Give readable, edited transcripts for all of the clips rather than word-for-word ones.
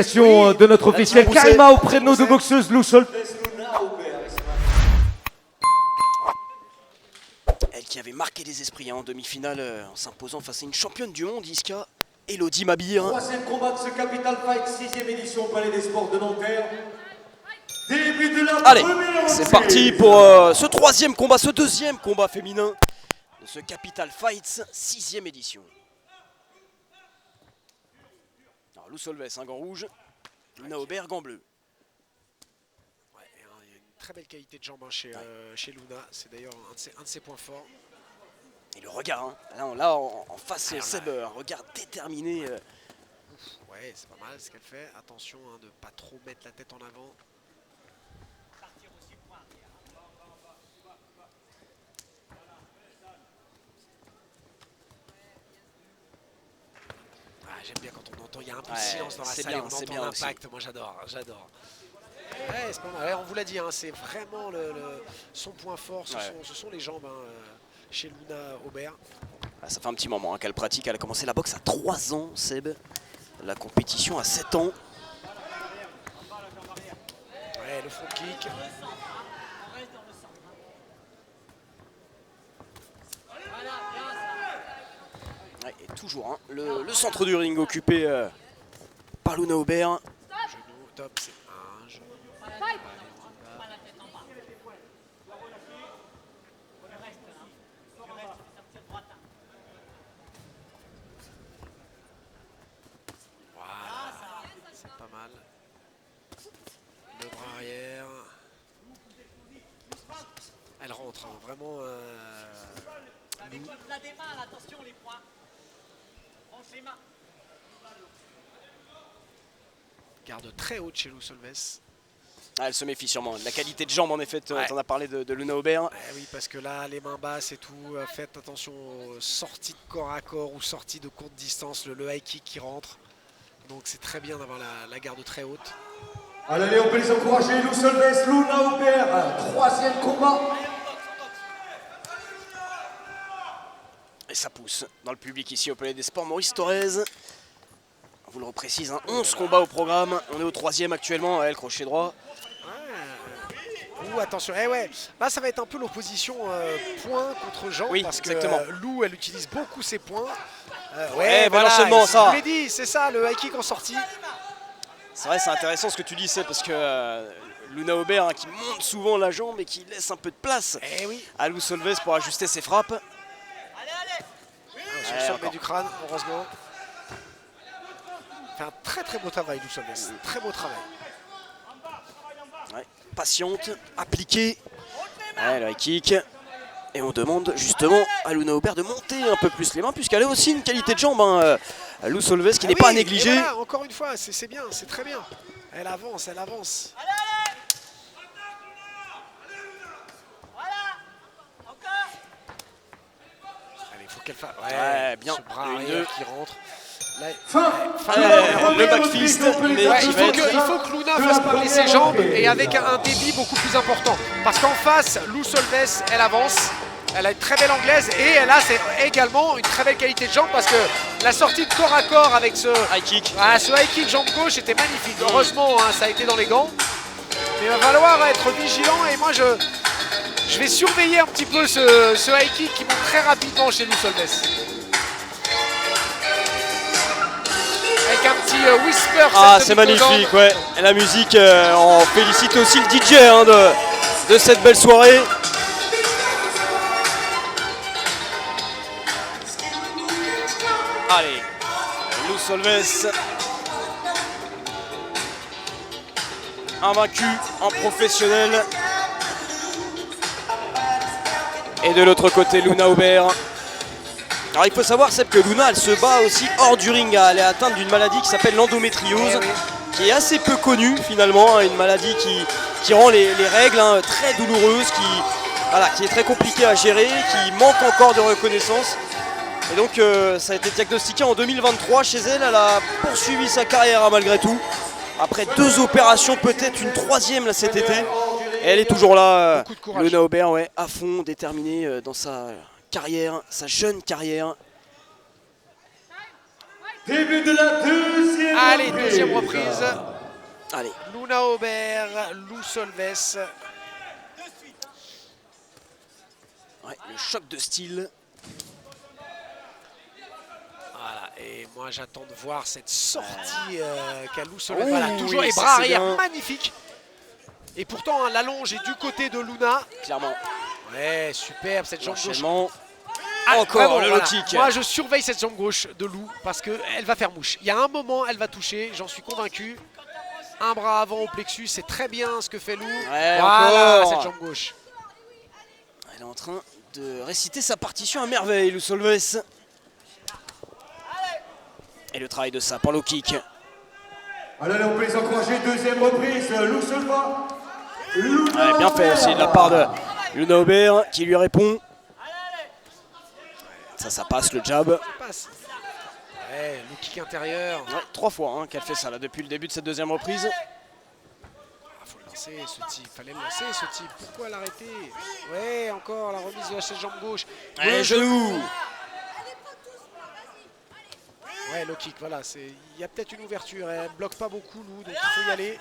qualification de notre officiel Karima auprès de nos deux boxeuses Lou Solves. Elle qui avait marqué les esprits en demi-finale en s'imposant face à une championne du monde, Iska, Elodie Mabir. Troisième combat de ce Capital Fight, 6e édition au Palais des Sports de Nanterre. Début de la Allez, première c'est série. parti pour ce troisième combat, ce deuxième combat féminin de ce Capital Fights, 6e édition. Alors, Lou Solves, un gant rouge, Luna Aubert, gant bleu. Ouais, il y a une très belle qualité de jambes chez Luna, c'est d'ailleurs un de ses points forts. Et le regard, hein. Là, en face, Seb, un regard déterminé. Ouais, c'est pas mal ce qu'elle fait. Attention de ne pas trop mettre la tête en avant. J'aime bien quand on entend, il y a un peu de silence dans la salle, on entend l'impact. Moi j'adore. Ouais, c'est pas mal. Ouais, on vous l'a dit, c'est vraiment son point fort, ce sont les jambes chez Luna Aubert. Ça fait un petit moment qu'elle pratique, elle a commencé la boxe à 3 ans, Seb. La compétition à 7 ans. Ouais, le front kick. Ouais, et toujours le centre du ring occupé par Luna Aubert. Genou, top, c'est un genou. Voilà, c'est pas mal. Le bras arrière. Elle rentre, vraiment. La démarre, attention les points. Range les mains. Garde très haute chez Lou Solves. Elle se méfie sûrement. La qualité de jambe, en effet, tu en as parlé de Luna Aubert. Oui, parce que là, les mains basses et tout, faites attention aux sorties de corps à corps ou sorties de courte distance, le high kick qui rentre. Donc c'est très bien d'avoir la garde très haute. Allez, on peut les encourager. Lou Solves, Luna Aubert, troisième combat. Et ça pousse dans le public ici au Palais des Sports. Maurice Thorez, on vous le reprécise, 11 combats au programme. On est au 3e actuellement, elle, crochet droit. Ouh, attention, ouais. Là, ça va être un peu l'opposition point contre jambe, parce exactement. que Lou, elle utilise beaucoup ses points. voilà seulement ça. Je vous l'ai dit, c'est ça, le high kick en sortie. C'est vrai, c'est intéressant ce que tu dis, c'est parce que Luna Aubert qui monte souvent la jambe et qui laisse un peu de place à Lou Solves pour ajuster ses frappes. Sur le sommet du crâne, heureusement. Fait un très très beau travail, Lou Solves. Très beau travail. Ouais, patiente, appliquée. Ouais, le high kick. Et on demande justement à Luna Aubert de monter un peu plus les mains, puisqu'elle a aussi une qualité de jambe, Lou Solves, qui n'est pas à négliger. Voilà, encore une fois, c'est bien, c'est très bien. Elle avance. Allez, il faut qu'elle fasse. Ouais, bien. Ce bras arrière qui rentre. Là, le backfist. Il faut que Luna fasse parler ses jambes et avec un débit beaucoup plus important. Parce qu'en face, Lou Solves, elle avance. Elle a une très belle anglaise et elle a également une très belle qualité de jambe parce que la sortie de corps à corps avec ce high kick, jambe gauche était magnifique. Heureusement, ça a été dans les gants. Mais il va falloir être vigilant et moi je vais surveiller un petit peu ce high kick qui monte très rapidement chez Lou Solves. Avec un petit whisper. C'est magnifique, ouais. Et la musique, on félicite aussi le DJ de cette belle soirée. Allez, Lou Solves, invaincu en professionnel. Et de l'autre côté, Luna Aubert. Alors il faut savoir, Seb, que Luna, elle se bat aussi hors du ring. Elle est atteinte d'une maladie qui s'appelle l'endométriose, qui est assez peu connue finalement. Une maladie qui rend les règles très douloureuses, qui est très compliquée à gérer, qui manque encore de reconnaissance. Et donc ça a été diagnostiqué en 2023 chez elle. Elle a poursuivi sa carrière malgré tout. Après 2 opérations, peut-être une 3e là, cet été. Et elle est toujours là, Luna Aubert, à fond, déterminée dans sa carrière, sa jeune carrière. Début de la deuxième Allez, reprise. deuxième reprise. Allez, Luna Aubert, Lou Solves. ouais, le choc de style. Voilà, et moi j'attends de voir cette sortie qu'a Lou Solves. Oh, Voilà, toujours oui, les ça, bras c'est arrière bien. magnifiques. Et pourtant, hein, la longe est du côté de Luna. Clairement. Ouais, superbe cette jambe gauche. L'enchaînement. Ah, Encore vraiment, le voilà. low kick. Moi, je surveille cette jambe gauche de Lou parce qu'elle va faire mouche. Il y a un moment, elle va toucher, j'en suis convaincu. Un bras avant au plexus, c'est très bien ce que fait Lou. Ouais, Voilà, encore. cette jambe gauche. Elle est en train de réciter sa partition à merveille, Lou Solves. Et le travail de ça pour le kick. Allez, on peut les encourager. Deuxième reprise. Lou Solva. Ouais, bien fait aussi de la part de Luna Aubert qui lui répond. Ça passe le jab. Ça passe. Ouais, le kick intérieur. Ouais, 3 fois hein, qu'elle fait ça là depuis le début de cette deuxième reprise. Ah, faut le lancer ce type, fallait le lancer ce type. Pourquoi l'arrêter? Ouais, encore la remise de cette jambe gauche. Allez, Le genou. Ouais, le kick, voilà, il y a peut-être une ouverture. Elle bloque pas beaucoup, Lou, donc il faut y aller.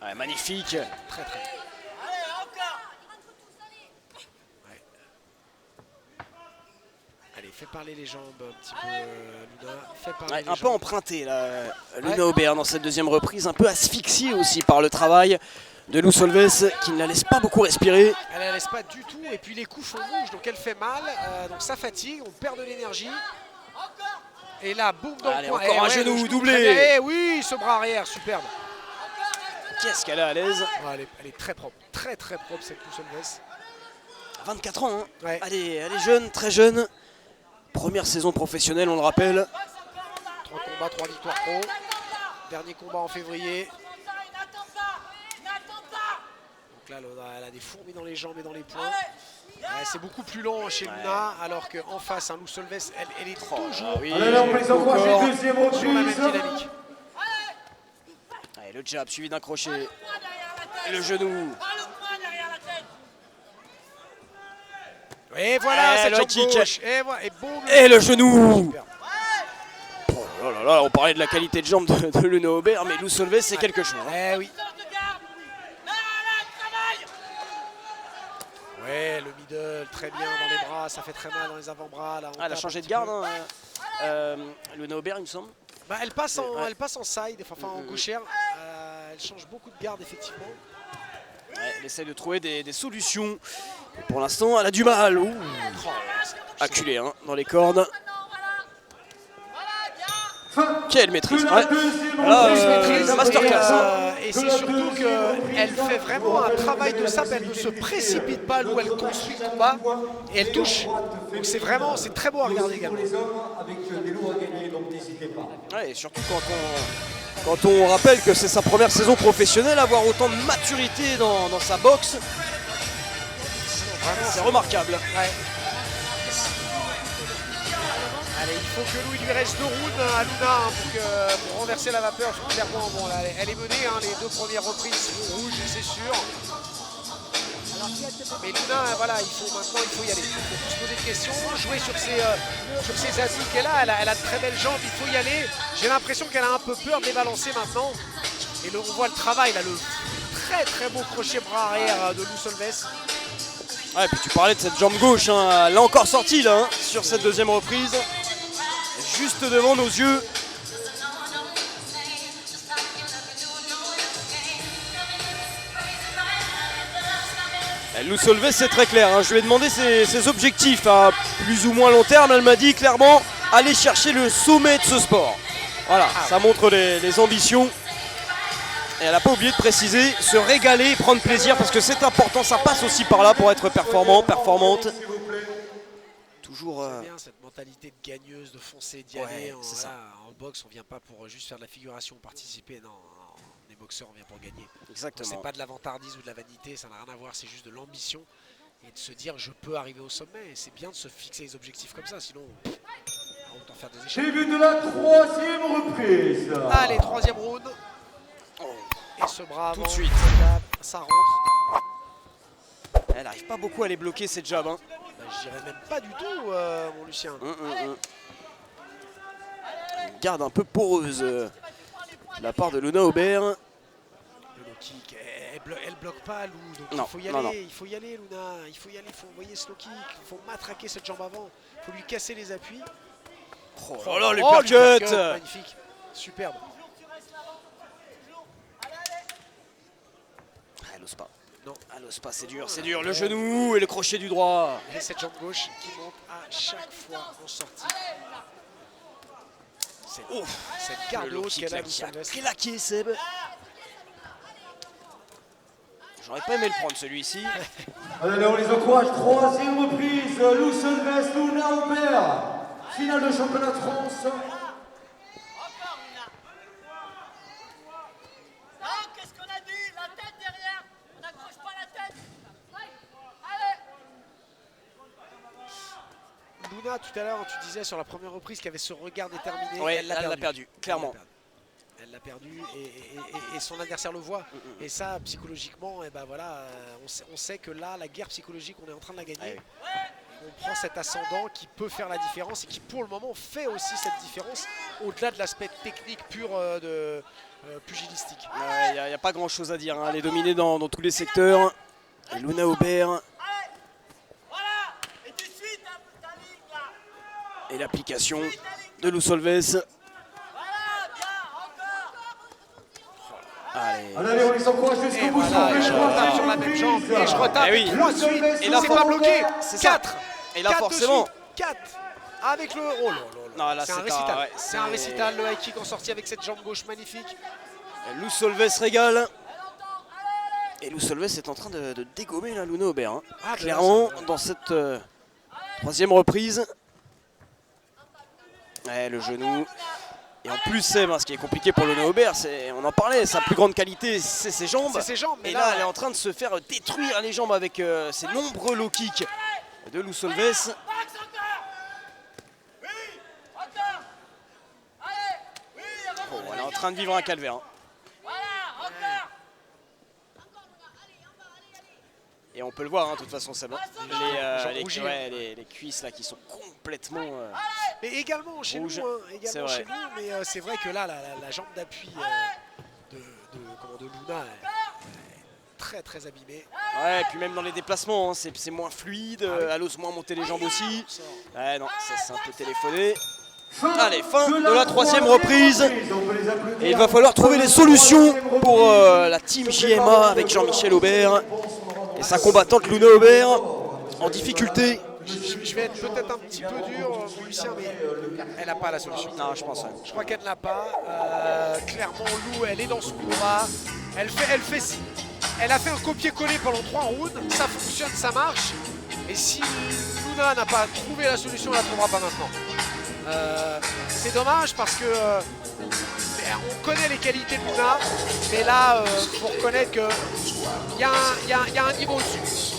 Ouais, magnifique. Très, très. Ouais. Allez, fais parler les jambes un petit peu, Luna. Fais parler Ouais, les un peu jambes. emprunté là, Luna Ouais. Aubert dans cette deuxième reprise, un peu asphyxiée aussi par le travail de Lou Solves qui ne la laisse pas beaucoup respirer. Elle ne laisse pas du tout, et puis les coups font mouche, donc elle fait mal, donc ça fatigue, on perd de l'énergie. Et là, boum dans Allez, le coin. encore un le genou doublé. très bien. Eh oui, ce bras arrière, superbe. Qu'est-ce qu'elle est à l'aise. Oh, elle est très propre, très propre cette Lou Solves. 24 ans, hein. Ouais. Elle est jeune, très jeune. Première saison professionnelle, on le rappelle. 3 combats, 3 victoires pro. Dernier combat en février. Donc là, elle a des fourmis dans les jambes et dans les poings. Ouais, c'est beaucoup plus long chez Luna, alors qu'en face, Lou Solves, elle est toujours oui, Allez, on peut les au corps. encourager. Deuxième sur la même reprise. dynamique. Allez, le jab suivi d'un crochet. Et le genou. Et voilà, Ouais, cette le jambe kick. gauche. Et, voilà, et boum. Et le genou. Superbe. Oh là là, on parlait de la qualité de jambe de Luna Aubert, mais Lou Solves, c'est quelque chose. Hein. Eh oui. Ouais, le middle, très bien dans les bras, ça fait très mal dans les avant-bras. Là, on Elle a tape changé un de petit garde, peu. hein. Luna Aubert, il me semble. Bah, elle passe en, Ouais. elle passe en side, enfin en gauchère. Elle change beaucoup de garde, effectivement. Ouais, elle essaie de trouver des solutions. Et pour l'instant, elle a du mal. Ouh. Oh, Acculé hein, dans les cordes. Fin Quelle maîtrise. de la Ouais. deuxième Là, reprise. masterclass, hein. Et c'est surtout qu'elle fait vraiment un travail de sape, elle ne se précipite pas, où elle construit le combat et elle touche. Donc c'est vraiment, c'est très beau à regarder également. Pour les hommes, avec des lourds à gagner, donc n'hésitez pas. Ouais, et surtout quand on rappelle que c'est sa première saison professionnelle, avoir autant de maturité dans sa boxe, c'est remarquable. Ouais. Allez, il faut que Lou, il lui reste 2 rounds à Luna hein, pour renverser la vapeur. Parce que clairement, bon, là, elle est menée, hein, les 2 premières reprises sont rouges, c'est sûr. Mais Luna, voilà, maintenant il faut y aller. Il faut plus se poser de questions, jouer sur ses atouts qu'elle a. Elle a de très belles jambes, il faut y aller. J'ai l'impression qu'elle a un peu peur de les balancer maintenant. Et on voit le travail, là, le très beau crochet bras arrière de Lou Solves. Ouais, et puis tu parlais de cette jambe gauche, hein. Elle l'a encore sortie là, hein, sur cette deuxième reprise. Juste devant nos yeux. Lou Solves, c'est très clair. Hein. Je lui ai demandé ses objectifs à plus ou moins long terme. Elle m'a dit clairement aller chercher le sommet de ce sport. Voilà, ça montre les ambitions. Et elle n'a pas oublié de préciser, se régaler, prendre plaisir, parce que c'est important, ça passe aussi par là pour être performant, performante. Toujours... C'est bien cette mentalité de gagneuse, de foncer, d'y Ouais, aller. c'est ça. En boxe, on vient pas pour juste faire de la figuration, participer. Non, on est boxeur, on vient pour gagner. Exactement. C'est pas de la vantardise ou de la vanité, ça n'a rien à voir, c'est juste de l'ambition et de se dire je peux arriver au sommet. Et c'est bien de se fixer des objectifs comme ça, sinon autant faire des échecs. Début de la troisième reprise. Allez, 3e round. Et ce bras Tout avant, de suite. ça rentre. Elle n'arrive pas beaucoup à les bloquer cette jab. Hein. Bah, je dirais même pas du tout, mon Lucien. garde un peu poreuse de la part de Luna Aubert. Le low kick, elle bloque pas Lou, donc Non, il faut y non, aller, il faut y aller Luna, il faut y aller, il faut envoyer ce low kick, il faut matraquer cette jambe avant, il faut lui casser les appuis. Oh là là, le Oh, uppercut. magnifique, superbe. Ah, elle ose pas. Non. Elle ose pas, c'est dur. Le genou et le crochet du droit. Et cette jambe gauche qui monte à chaque fois en sortie. Cette garde Le low haute kick qu'elle a, là Lou qui a Solves. claqué Seb. J'aurais pas aimé le prendre celui-ci. Allez, on les encourage. Troisième reprise. Lou Solves, Luna Aubert. Finale de championnat de France. Encore, Luna. Non, qu'est-ce qu'on a dit? La tête derrière. On n'accroche pas la tête. Allez. Luna, tout à l'heure, tu disais sur la première reprise qu'il y avait ce regard déterminé. Ouais, elle l'a perdu, clairement. Elle l'a perdu et son adversaire le voit. Et ça, psychologiquement, et ben voilà, on sait que là, la guerre psychologique, on est en train de la gagner. On prend cet ascendant qui peut faire la différence et qui, pour le moment, fait aussi cette différence au-delà de l'aspect technique pur pugilistique. Il n'y a pas grand chose à dire. Hein. Elle est dominée dans tous les secteurs. Et Luna Aubert. Voilà. Et tu suis ta ligne là. Et l'application de Lou Solves. Voilà, bien, encore. Allez. Allez, on les encourage jusqu'au Et bout. voilà, et je retape sur la même jambe, et je retape Eh oui. 3 de suite, Et là, c'est pas bloqué, c'est ça. 4. Et là, forcément. 4 avec le... Oh là là Non, là, là, c'est un c'est récital, ouais, c'est un récital, le high kick en sortie avec cette jambe gauche magnifique. Lou Solves régale. Et Lou Solves est en train de dégommer la Luna Aubert. Hein. Ah, Clairement, là, dans cette troisième reprise. Ouais, le genou. Et en plus, Seb, ce qui est compliqué pour Luna Aubert, on en parlait, sa plus grande qualité, c'est ses jambes. C'est ses jambes, mais Et là, elle est en train de se faire détruire les jambes avec ses nombreux low kicks de Lou Solves. Max, encore. Oui, encore. Allez. Oui, Bon, elle est en train de vivre un calvaire. Hein. voilà, encore. Et on peut le voir, hein, de toute façon, Seb. Hein. rougis, les cuisses là qui sont complètement. Mais également chez Rouge, nous, hein, c'est également vrai. chez nous, mais c'est vrai que là, la jambe d'appui de Luna est très très abîmée. Ouais, et puis même dans les déplacements, hein, c'est moins fluide. Elle ose moins monter les jambes aussi. Ouais, non, ça c'est un peu téléphoné. Allez, fin de la troisième reprise. Et il va falloir trouver des solutions pour la team JMA avec Jean-Michel Aubert et sa combattante Luna Aubert en difficulté. Je vais être peut-être un petit peu dur, mon Lucien, mais elle n'a pas la solution. Non, je pense. Ouais. Je crois qu'elle ne l'a pas. Clairement, Lou, elle est dans son combat. Elle a fait un copier-coller pendant 3 rounds. Ça fonctionne, ça marche. Et si Luna n'a pas trouvé la solution, elle ne la trouvera pas maintenant. C'est dommage parce que on connaît les qualités de Luna, mais là, il faut reconnaître qu'il y a un niveau au-dessus.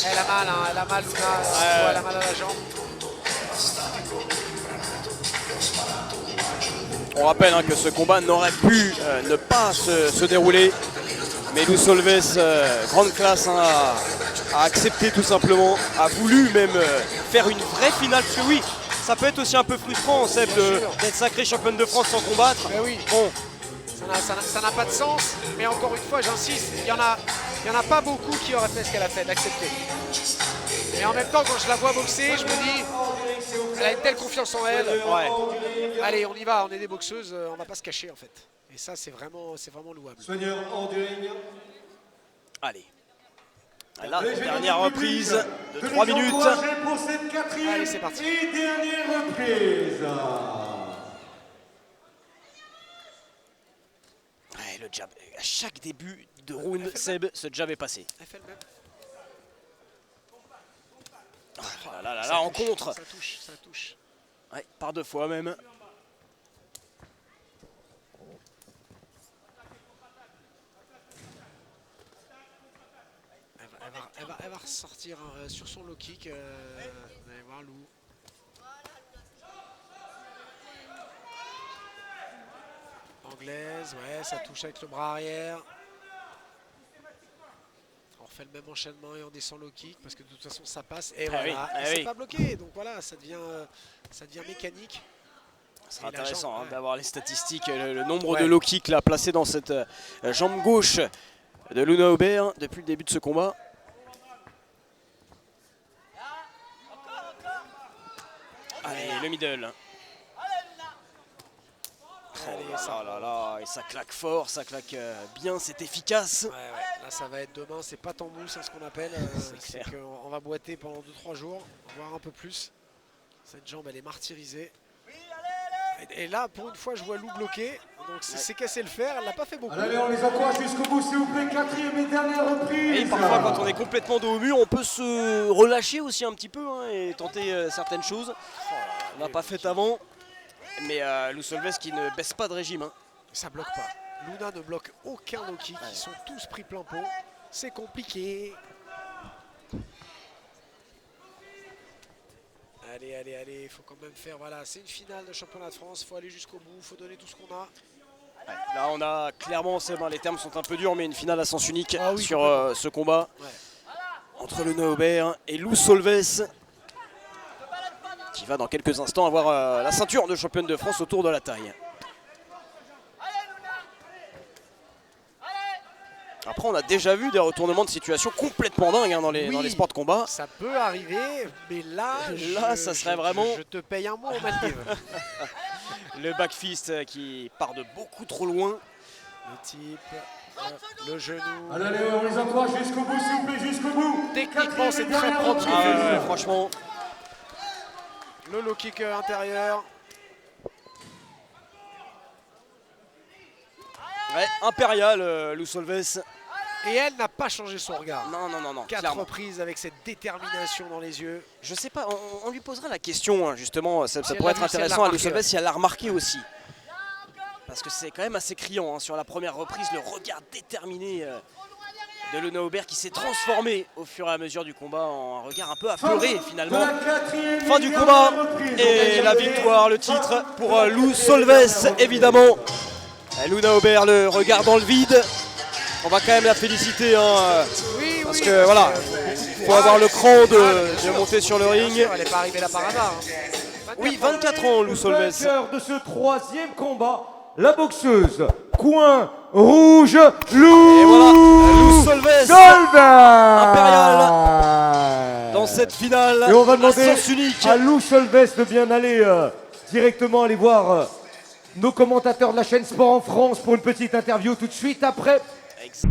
Elle a mal, hein, elle a mal, Luna, elle a mal à la jambe. On rappelle hein, que ce combat n'aurait pu ne pas se dérouler. Mais Lou Solves, grande classe, hein, a accepté tout simplement, a voulu même faire une vraie finale. Parce que oui, ça peut être aussi un peu frustrant, Seb, d'être sacrée championne de France sans combattre. Mais oui, Bon, ça n'a pas de sens. Mais encore une fois, j'insiste, il y en a pas beaucoup qui auraient fait ce qu'elle a fait, d'accepter. Et en même temps, quand je la vois boxer, je me dis, elle a une telle confiance en elle. ouais. Allez, on y va, on est des boxeuses, on va pas se cacher en fait. Et ça, c'est vraiment louable. Soigneur hors du ring. Allez. La dernière reprise de 3 minutes. Pour cette quatrième Allez, c'est parti. et dernière reprise. Ouais, le jab. À chaque début de round, Seb, ce jab est passé. Elle fait le même. Là, en contre. Ça touche, ça touche. Ouais, par 2 fois même. Elle va ressortir sur son low kick. Vous allez voir Lou. Anglaise, ouais, ça touche avec le bras arrière. En refait le même enchaînement et on descend low kick parce que de toute façon ça passe. Et Ah voilà, oui, et ah c'est oui. pas bloqué. Donc voilà, ça devient mécanique. Ce sera Et la intéressant jambe, hein, ouais. d'avoir les statistiques, le nombre Ouais. de low kicks là, placés dans cette jambe gauche de Luna Aubert depuis le début de ce combat. Allez, le middle. Allez, Oh ça. là là, et ça claque fort, ça claque bien, c'est efficace. Ouais, ouais. Là, ça va être demain. C'est pas tant mou, c'est ce qu'on appelle. C'est clair. qu'on va boiter pendant 2-3 jours, voire un peu plus. Cette jambe, elle est martyrisée. Et là, pour une fois, je vois Lou bloqué. Donc, c'est cassé le fer. Elle l'a pas fait beaucoup. Allez, on les encourage jusqu'au bout, s'il vous plaît. 4e et dernière reprise. Et parfois, quand on est complètement dos au mur, on peut se relâcher aussi un petit peu hein, et tenter certaines choses. On n'a pas fait avant. Mais Lou Solves qui ne baisse pas de régime. Hein. Ça bloque pas. Luna ne bloque aucun low kick. Ils sont tous pris plein pot. C'est compliqué. Allez, allez, allez. Il faut quand même faire. Voilà, c'est une finale de championnat de France. Il faut aller jusqu'au bout. Il faut donner tout ce qu'on a. Ouais, là, on a clairement, les termes sont un peu durs, mais une finale à sens unique Ah oui, sur ce combat Ouais. entre Luna Aubert et Lou Solves, qui va dans quelques instants avoir la ceinture de championne de France autour de la taille. Après, on a déjà vu des retournements de situation complètement dingues hein, dans les sports de combat. Ça peut arriver, mais là, Ça serait vraiment- Je te paye un mois aux Maldives. Le back fist qui part de beaucoup trop loin. Le type, le genou. Allez, allez, on les encourage jusqu'au bout, s'il vous plaît, jusqu'au bout. Techniquement, c'est 4e et très dernière propre ce qu'il reprise. fait. Franchement, Le low kick intérieur. ouais, impérial, Lou Solves. Et elle n'a pas changé son regard. Non, non, non, non, 4 clairement. reprises avec cette détermination dans les yeux. Je sais pas, on lui posera la question, hein, justement, ça elle pourrait l'a être vu, si elle intéressant l'a à Lou remarqué, Solves ouais. si elle l'a remarqué aussi. Parce que c'est quand même assez criant hein, sur la première reprise, le regard déterminé de Luna Aubert qui s'est transformé au fur et à mesure du combat en un regard un peu apeuré finalement. De la 4e Fin et du dernière combat reprise. et la victoire, le titre pour Lou Solves évidemment. Luna Aubert, le regard dans le vide. On va quand même la féliciter hein, Oui, parce oui, que voilà, il faut avoir le cran de monter sur le ring. Elle n'est pas arrivée là par hasard. hein. Oui, 24 ans Lou Solves. Vainqueur de ce 3e combat, la boxeuse coin rouge, Lou Et voilà, Lou Solves Impérial dans cette finale Et on va à demander sens unique. à Lou Solves de bien aller directement aller voir nos commentateurs de la chaîne Sport en France pour une petite interview tout de suite après. Ex-